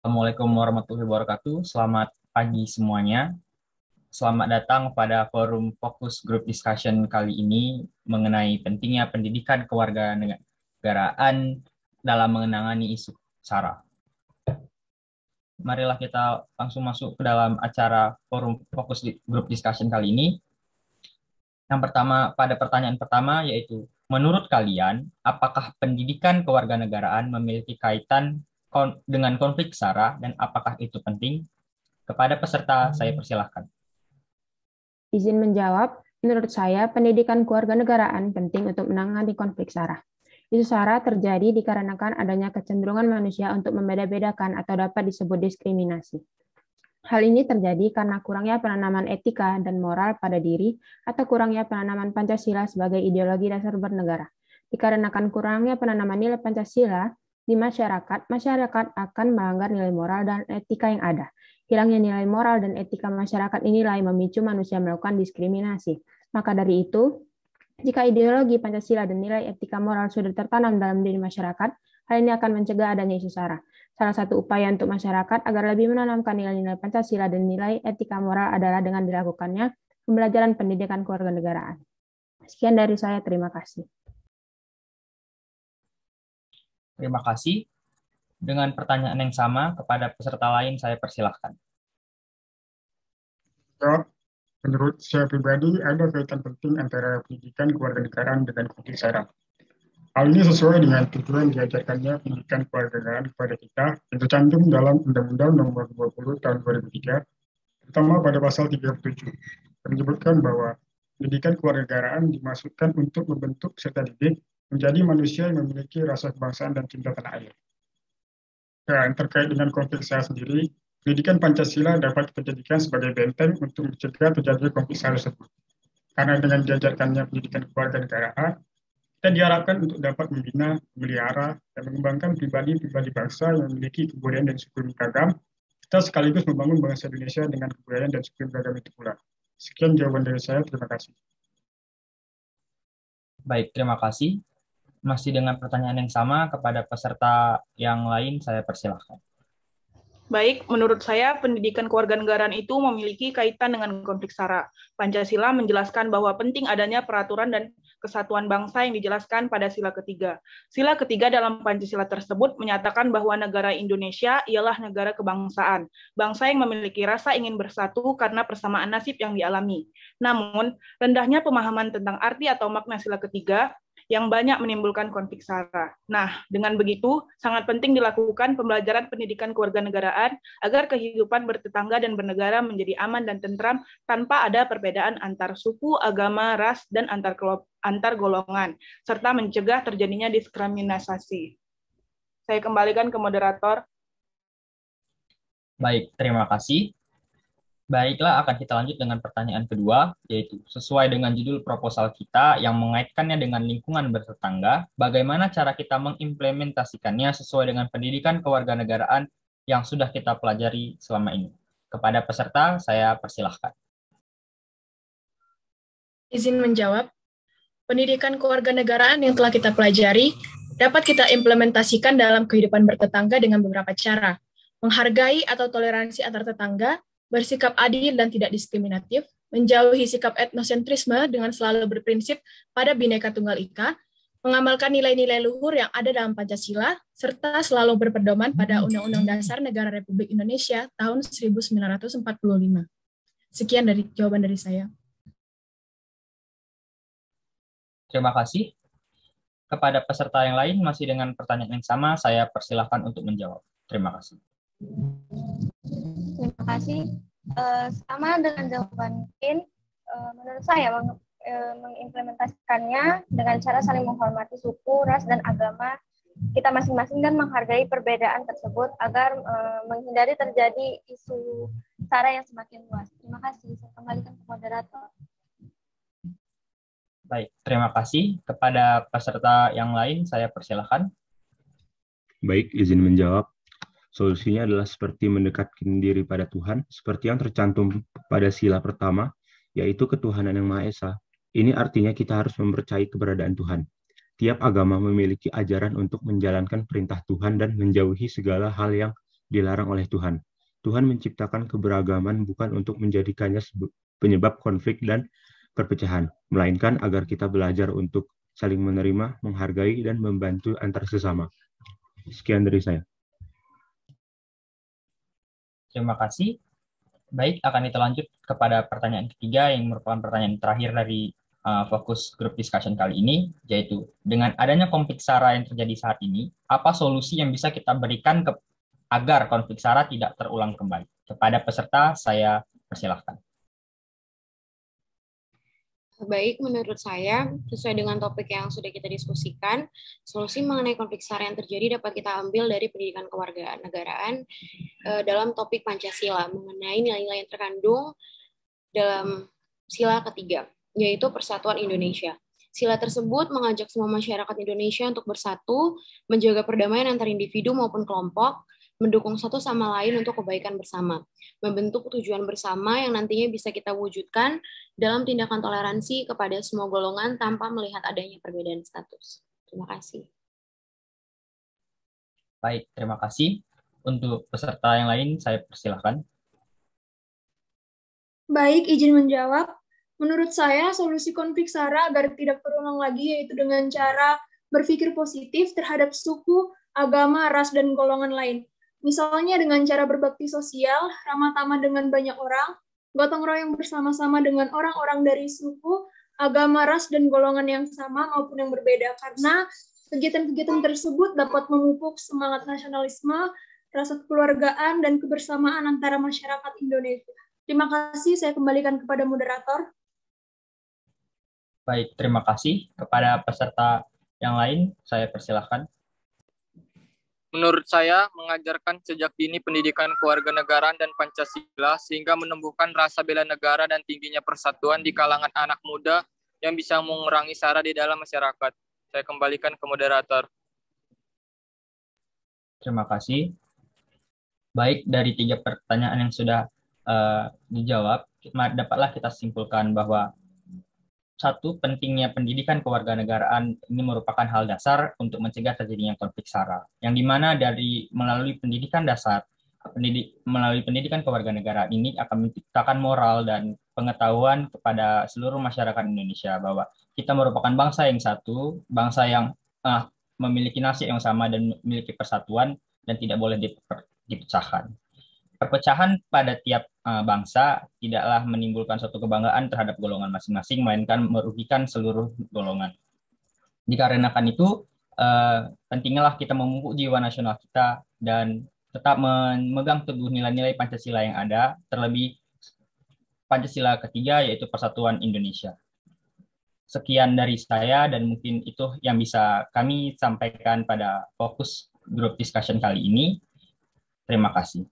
Assalamualaikum warahmatullahi wabarakatuh. Selamat pagi semuanya. Selamat datang pada forum Fokus Group Discussion kali ini mengenai pentingnya pendidikan kewarganegaraan dalam mengenangani isu SARA. Marilah kita langsung masuk ke dalam acara forum Fokus Group Discussion kali ini. Yang pertama, pada pertanyaan pertama yaitu, menurut kalian, apakah pendidikan kewarganegaraan memiliki kaitan dengan konflik SARA dan apakah itu penting? Kepada peserta, saya persilahkan. Izin menjawab, menurut saya pendidikan kewarganegaraan penting untuk menangani konflik SARA. Isu SARA terjadi dikarenakan adanya kecenderungan manusia untuk membeda-bedakan atau dapat disebut diskriminasi. Hal ini terjadi karena kurangnya penanaman etika dan moral pada diri atau kurangnya penanaman Pancasila sebagai ideologi dasar bernegara. Dikarenakan kurangnya penanaman nilai Pancasila di masyarakat akan melanggar nilai moral dan etika yang ada. Hilangnya nilai moral dan etika masyarakat inilah yang memicu manusia melakukan diskriminasi. Maka dari itu, jika ideologi Pancasila dan nilai etika moral sudah tertanam dalam diri masyarakat, hal ini akan mencegah adanya isu SARA. Salah satu upaya untuk masyarakat agar lebih menanamkan nilai-nilai Pancasila dan nilai etika moral adalah dengan dilakukannya pembelajaran pendidikan kewarganegaraan. Sekian dari saya, terima kasih. Terima kasih. Dengan pertanyaan yang sama kepada peserta lain, saya persilahkan. Ya, menurut saya pribadi, ada kaitan penting antara pendidikan kewarganegaraan dengan konflik SARA. Hal ini sesuai dengan tujuan diajarkannya pendidikan kewarganegaraan kepada kita yang tercantum dalam Undang-Undang Nomor 20 Tahun 2003, terutama pada pasal 37, yang menyebutkan bahwa pendidikan kewarganegaraan dimaksudkan untuk membentuk serta didik menjadi manusia yang memiliki rasa kebangsaan dan cinta tanah air. Dan terkait dengan konflik SARA sendiri, pendidikan Pancasila dapat kita jadikan sebagai benteng untuk mencegah terjadi konflik SARA tersebut. Karena dengan diajarkannya pendidikan kewarganegaraan, kita diharapkan untuk dapat membina, memelihara, dan mengembangkan pribadi-pribadi bangsa yang memiliki kebudayaan dan suku beragam. Kita sekaligus membangun bangsa Indonesia dengan kebudayaan dan suku beragam itu pula. Sekian jawaban dari saya, terima kasih. Baik, terima kasih. Masih dengan pertanyaan yang sama kepada peserta yang lain, saya persilahkan. Baik, menurut saya pendidikan kewarganegaraan itu memiliki kaitan dengan konflik SARA. Pancasila menjelaskan bahwa penting adanya peraturan dan kesatuan bangsa yang dijelaskan pada sila ketiga. Sila ketiga dalam Pancasila tersebut menyatakan bahwa negara Indonesia ialah negara kebangsaan, bangsa yang memiliki rasa ingin bersatu karena persamaan nasib yang dialami. Namun, rendahnya pemahaman tentang arti atau makna sila ketiga yang banyak menimbulkan konflik SARA. Nah, dengan begitu, sangat penting dilakukan pembelajaran pendidikan kewarganegaraan agar kehidupan bertetangga dan bernegara menjadi aman dan tentram tanpa ada perbedaan antar suku, agama, ras, dan antar golongan, serta mencegah terjadinya diskriminasi. Saya kembalikan ke moderator. Baik, terima kasih. Baiklah, akan kita lanjut dengan pertanyaan kedua, yaitu sesuai dengan judul proposal kita yang mengaitkannya dengan lingkungan bertetangga, bagaimana cara kita mengimplementasikannya sesuai dengan pendidikan kewarganegaraan yang sudah kita pelajari selama ini. Kepada peserta, saya persilahkan. Izin menjawab, pendidikan kewarganegaraan yang telah kita pelajari dapat kita implementasikan dalam kehidupan bertetangga dengan beberapa cara. Menghargai atau toleransi antar tetangga, bersikap adil dan tidak diskriminatif, menjauhi sikap etnosentrisme dengan selalu berprinsip pada Bhinneka Tunggal Ika, mengamalkan nilai-nilai luhur yang ada dalam Pancasila, serta selalu berpedoman pada Undang-Undang Dasar Negara Republik Indonesia tahun 1945. Sekian jawaban dari saya. Terima kasih. Kepada peserta yang lain, masih dengan pertanyaan yang sama, saya persilahkan untuk menjawab. Terima kasih. Terima kasih. Sama dengan jawaban Pin, menurut saya mengimplementasikannya dengan cara saling menghormati suku, ras, dan agama kita masing-masing dan menghargai perbedaan tersebut agar menghindari terjadi isu SARA yang semakin luas. Terima kasih. Saya kembalikan ke moderator. Baik, terima kasih. Kepada peserta yang lain, saya persilahkan. Baik, izin menjawab. Solusinya adalah seperti mendekatkan diri pada Tuhan, seperti yang tercantum pada sila pertama, yaitu ketuhanan yang Maha Esa. Ini artinya kita harus mempercayai keberadaan Tuhan. Tiap agama memiliki ajaran untuk menjalankan perintah Tuhan dan menjauhi segala hal yang dilarang oleh Tuhan. Tuhan menciptakan keberagaman bukan untuk menjadikannya penyebab konflik dan perpecahan, melainkan agar kita belajar untuk saling menerima, menghargai, dan membantu antar sesama. Sekian dari saya. Terima kasih. Baik, akan kita lanjut kepada pertanyaan ketiga yang merupakan pertanyaan terakhir dari fokus group discussion kali ini, yaitu dengan adanya konflik SARA yang terjadi saat ini, apa solusi yang bisa kita berikan agar konflik SARA tidak terulang kembali? Kepada peserta, saya persilahkan. Baik, menurut saya, sesuai dengan topik yang sudah kita diskusikan, solusi mengenai konflik SARA yang terjadi dapat kita ambil dari pendidikan kewarganegaraan dalam topik Pancasila, mengenai nilai-nilai yang terkandung dalam sila ketiga, yaitu Persatuan Indonesia. Sila tersebut mengajak semua masyarakat Indonesia untuk bersatu, menjaga perdamaian antar individu maupun kelompok, mendukung satu sama lain untuk kebaikan bersama, membentuk tujuan bersama yang nantinya bisa kita wujudkan dalam tindakan toleransi kepada semua golongan tanpa melihat adanya perbedaan status. Terima kasih. Baik, terima kasih. Untuk peserta yang lain, saya persilahkan. Baik, izin menjawab. Menurut saya, solusi konflik SARA agar tidak terulang lagi yaitu dengan cara berpikir positif terhadap suku, agama, ras, dan golongan lain. Misalnya dengan cara berbakti sosial, ramah tamah dengan banyak orang, gotong royong bersama-sama dengan orang-orang dari suku, agama, ras, dan golongan yang sama maupun yang berbeda. Karena kegiatan-kegiatan tersebut dapat memupuk semangat nasionalisme, rasa kekeluargaan, dan kebersamaan antara masyarakat Indonesia. Terima kasih, saya kembalikan kepada moderator. Baik, terima kasih. Kepada peserta yang lain, saya persilahkan. Menurut saya, mengajarkan sejak dini pendidikan kewarganegaraan dan Pancasila sehingga menumbuhkan rasa bela negara dan tingginya persatuan di kalangan anak muda yang bisa mengurangi SARA di dalam masyarakat. Saya kembalikan ke moderator. Terima kasih. Baik, dari 3 pertanyaan yang sudah dijawab, dapatlah kita simpulkan bahwa satu, pentingnya pendidikan kewarganegaraan ini merupakan hal dasar untuk mencegah terjadinya konflik SARA, yang dimana melalui pendidikan dasar, melalui pendidikan kewarganegaraan ini akan menciptakan moral dan pengetahuan kepada seluruh masyarakat Indonesia bahwa kita merupakan bangsa yang satu, bangsa yang memiliki nasib yang sama dan memiliki persatuan dan tidak boleh dipecahkan. Perpecahan pada tiap bangsa tidaklah menimbulkan suatu kebanggaan terhadap golongan masing-masing, melainkan merugikan seluruh golongan. Dikarenakan itu, pentinglah kita memupuk jiwa nasional kita dan tetap memegang teguh nilai-nilai Pancasila yang ada, terlebih Pancasila ketiga, yaitu Persatuan Indonesia. Sekian dari saya, dan mungkin itu yang bisa kami sampaikan pada fokus group discussion kali ini. Terima kasih.